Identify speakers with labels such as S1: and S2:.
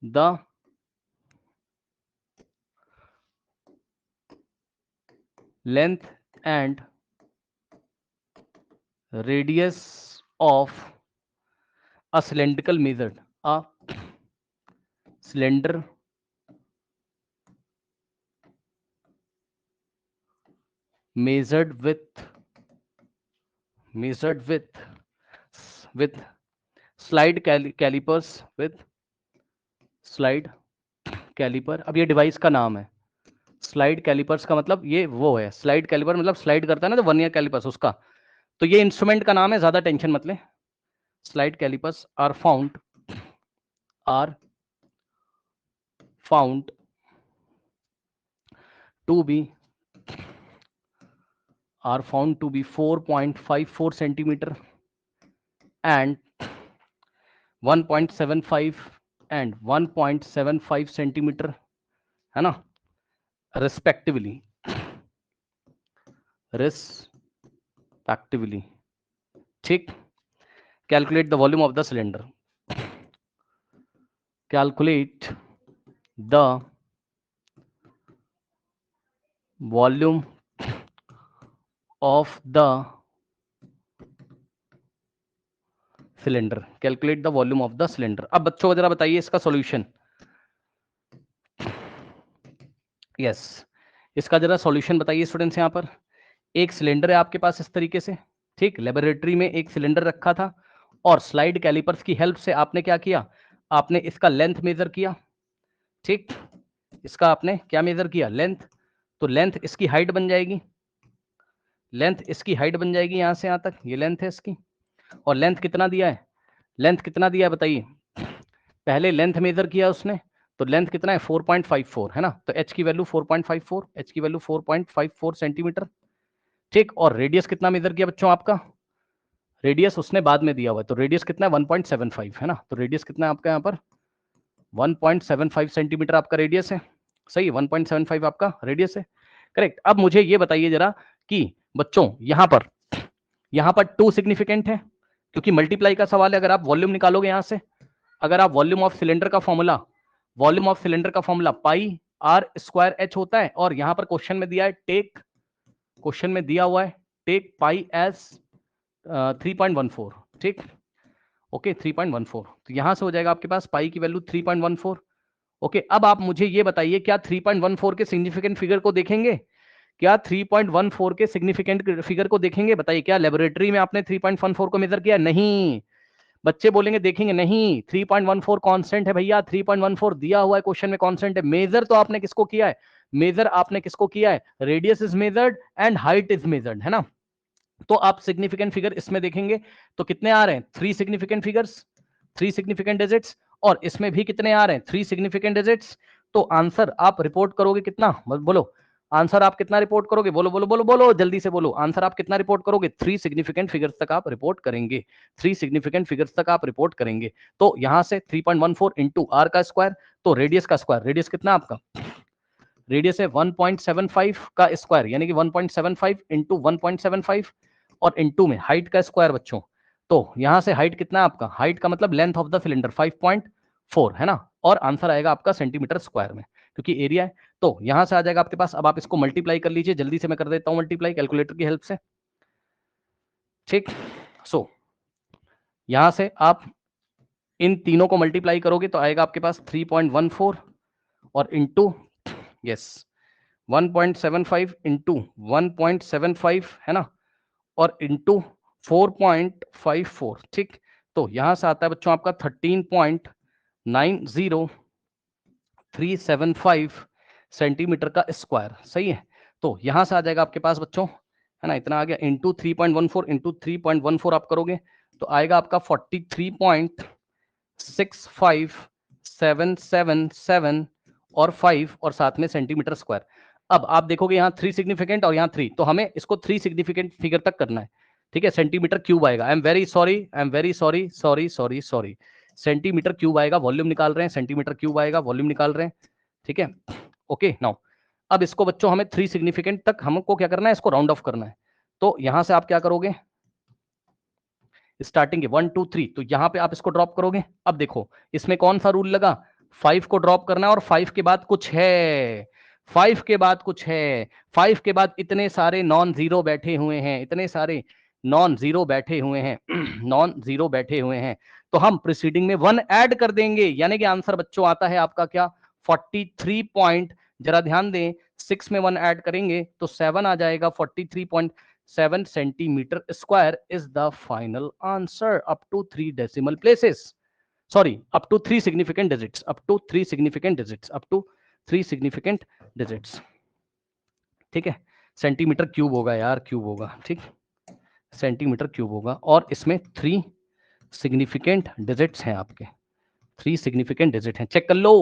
S1: the length and radius of a cylindrical measured, a cylinder measured with slide calipers, with slide caliper. अब ये device का नाम है slide callipers, का मतलब ये वो है, स्लाइड कैलिपर मतलब स्लाइड करता है ना तो वर्नियर कैलिपर्स उसका, तो ये इंस्ट्रूमेंट का नाम है, ज्यादा टेंशन मत ले। Slide calipers are found to be 4.54 centimetre and 1.75 and 1.75 centimetre, है ना, रिस्पेक्टिवली ठीक। Calculate the volume of the cylinder, calculate the volume of the cylinder, calculate the volume of the cylinder. अब बच्चों को जरा बताइए इसका सॉल्यूशन। यस, इसका जरा सॉल्यूशन बताइए स्टूडेंट्स। यहां पर एक सिलेंडर है आपके पास इस तरीके से, ठीक, लेबोरेटरी में एक सिलेंडर रखा था और स्लाइड कैलिपर्स की हेल्प से आपने क्या किया, आपने इसका लेंथ मेजर किया, ठीक, इसका आपने क्या मेजर किया, लेंथ। तो लेंथ इसकी हाइट बन जाएगी, लेंथ इसकी हाइट बन जाएगी यहां से यहां तक, ये लेंथ है इसकी। और लेंथ कितना दिया है, लेंथ कितना दिया है बताइए, पहले लेंथ मेजर किया उसने, तो लेंथ कितना है 4.54 है ना, तो h की वैल्यू 4.54, h की वैल्यू 4.54 सेंटीमीटर, ठीक। और रेडियस कितना मेजर किया बच्चों आपका, रेडियस उसने बाद में दिया हुआ है, तो रेडियस कितना है 1.75 है ना, तो रेडियस कितना है आपका यहाँ पर 1.75 सेंटीमीटर आपका रेडियस है, सही, 1.75 आपका रेडियस है, करेक्ट। अब मुझे ये बताइए जरा कि बच्चों यहां पर 2 सिग्निफिकेंट है, क्योंकि मल्टीप्लाई का सवाल है। अगर आप वॉल्यूम निकालोगे यहां से, अगर आप वॉल्यूम ऑफ सिलेंडर का formula pi r square h होता है, और यहां पर क्वेश्चन में दिया है क्वेश्चन में दिया हुआ है टेक पाई एज 3.14, ठीक, ओके 3.14, तो यहां से हो जाएगा आपके पास पाई की वैल्यू 3.14। ओके, अब आप मुझे ये बताइए क्या 3.14 के सिग्निफिकेंट फिगर को देखेंगे, क्या 3.14 के सिग्निफिकेंट फिगर को देखेंगे, बताइए क्या लेबोरेटरी में आपने 3.14 को मेजर किया, नहीं, बच्चे बोलेंगे देखेंगे नहीं, 3.14 कांस्टेंट है भैया, 3.14 दिया हुआ है क्वेश्चन में कांस्टेंट है। मेजर तो आपने किसको किया है, मेजर आपने किसको किया है, radius is measured and height is measured, है ना। तो आप सिग्निफिकेंट फिगर इसमें देखेंगे तो कितने आ रहे हैं, 3 सिग्निफिकेंट फिगर्स, 3 सिग्निफिकेंट डिजिट्स, और इसमें भी कितने आ रहे हैं, 3 सिग्निफिकेंट डिजिट्स। तो आंसर आप रिपोर्ट करोगे कितना, बोलो आंसर आप कितना रिपोर्ट करोगे, बोलो बोलो बोलो बोलो जल्दी से बोलो, आंसर आप कितना रिपोर्ट करोगे, 3 सिग्निफिकेंट फिगर्स तक आप रिपोर्ट करेंगे, 3 सिग्निफिकेंट फिगर्स तक आप रिपोर्ट करेंगे। तो यहां से 3.14 इंटू आर का स्क्वायर, तो रेडियस का स्क्वायर, रेडियस कितना आपका, रेडियस है 1.75 का स्क्वायर, यानी कि 1.75 इंटू 1.75, और इंटू में हाइट का स्क्वायर बच्चों, तो यहां से हाइट कितना है आपका, हाइट का मतलब लेंथ ऑफ द सिलेंडर 5.4 है ना, और आंसर आएगा आपका सेंटीमीटर स्क्वायर में, क्योंकि एरिया है। तो यहां से आ जाएगा आपके पास, अब आप इसको मल्टीप्लाई कर लीजिए, जल्दी से मैं कर देता हूं मल्टीप्लाई कैलकुलेटर की हेल्प से, ठीक। सो यहां से आप इन तीनों को मल्टीप्लाई करोगे तो आएगा आपके पास 3.14 और इंटू यस 1.75 इंटू 1.75 है ना, और इंटू 4.54, ठीक। तो यहां से आता है बच्चों आपका 13.90375 सेंटीमीटर का स्क्वायर, सही है। तो यहां से आ जाएगा आपके पास बच्चों, है ना, इतना आ गया, इंटू 3.14 इंटू 3.14 आप करोगे तो आएगा आपका 43.65777 और 5 और साथ में सेंटीमीटर स्क्वायर। अब आप देखोगे यहाँ 3 सिग्निफिकेंट और यहाँ 3, तो हमें इसको 3 सिग्निफिकेंट फिगर तक करना है, ठीक है। सेंटीमीटर क्यूब आएगा, I am very sorry, sorry, centimetre cube आएगा, वॉल्यूम निकाल रहे हैं, सेंटीमीटर क्यूब आएगा, वॉल्यूम निकाल रहे हैं, ठीक है। ओके नाउ अब इसको बच्चों हमें 3 सिग्निफिकेंट तक हमको क्या करना है, इसको राउंड ऑफ करना है। तो यहां से आप क्या करोगे, स्टार्टिंग के 1 2 3, तो यहां पे आप इसको ड्रॉप करोगे। अब देखो इसमें कौन सा रूल लगा, 5 को ड्रॉप करना है और 5 के बाद कुछ है, 5 के बाद कुछ है, 5 के बाद इतने सारे नॉन जीरो बैठे हुए हैं, इतने सारे नॉन जीरो बैठे हुए हैं नॉन जीरो बैठे हुए हैं, तो हम प्रीसीडिंग में 1 ऐड कर देंगे, यानी कि आंसर बच्चों आता है आपका क्या 43 पॉइंट, जरा ध्यान दें 6 में 1 ऐड करेंगे तो 7 आ जाएगा, 43.7 centimetre square is the final answer up to 3 decimal places, sorry up to 3 significant digits, up to 3 significant digits, up to 3 significant digits, ठीक है। सेंटीमीटर क्यूब होगा यार, क्यूब होगा, ठीक, सेंटीमीटर क्यूब होगा, और इसमें 3 सिग्निफिकेंट डिजिट्स हैं आपके, 3 सिग्निफिकेंट डिजिट हैं, चेक कर लो।